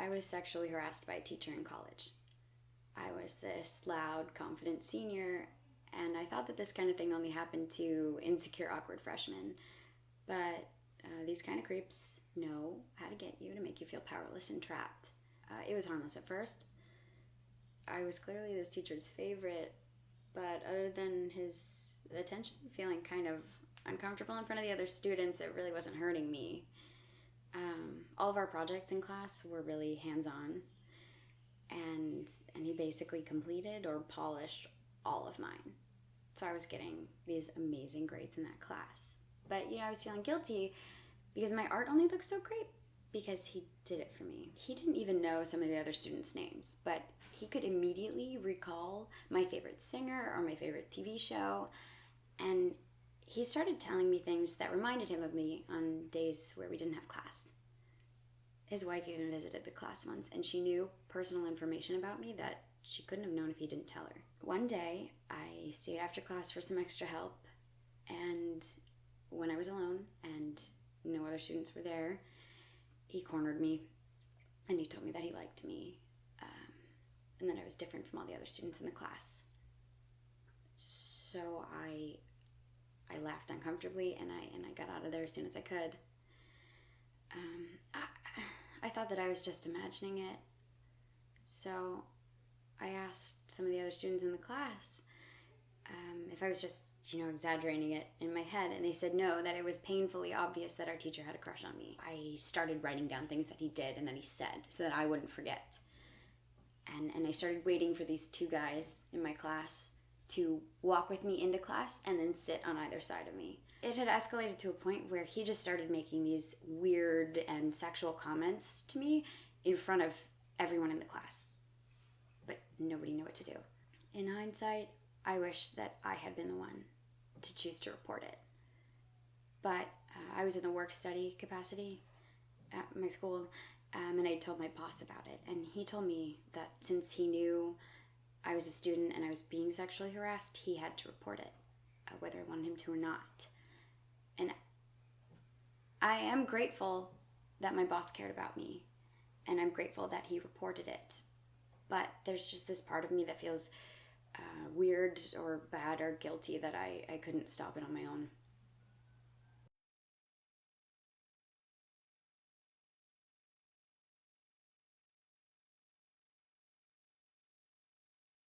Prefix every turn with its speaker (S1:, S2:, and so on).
S1: I was sexually harassed by a teacher in college. I was this loud, confident senior, and I thought that this kind of thing only happened to insecure, awkward freshmen. But these kind of creeps know how to get you to make you feel powerless and trapped. It was harmless at first. I was clearly this teacher's favorite, but other than his attention feeling kind of uncomfortable in front of the other students, it really wasn't hurting me. All of our projects in class were really hands-on, and he basically completed or polished all of mine. So I was getting these amazing grades in that class. But, I was feeling guilty because my art only looked so great because he did it for me. He didn't even know some of the other students' names, but he could immediately recall my favorite singer or my favorite TV show, and he started telling me things that reminded him of me on days where we didn't have class. His wife even visited the class once, and she knew personal information about me that she couldn't have known if he didn't tell her. One day, I stayed after class for some extra help, and when I was alone and no other students were there, he cornered me, and he told me that he liked me, and that I was different from all the other students in the class. So I laughed uncomfortably, and I got out of there as soon as I could. I thought that I was just imagining it. So I asked some of the other students in the class if I was just, exaggerating it in my head, and they said no, that it was painfully obvious that our teacher had a crush on me. I started writing down things that he did and that he said so that I wouldn't forget. And I started waiting for these two guys in my class to walk with me into class and then sit on either side of me. It had escalated to a point where he just started making these weird and sexual comments to me in front of everyone in the class. But nobody knew what to do. In hindsight, I wish that I had been the one to choose to report it. But I was in the work-study capacity at my school, and I told my boss about it. And he told me that since he knew I was a student and I was being sexually harassed, he had to report it, whether I wanted him to or not. And I am grateful that my boss cared about me, and I'm grateful that he reported it. But there's just this part of me that feels weird or bad or guilty that I couldn't stop it on my own.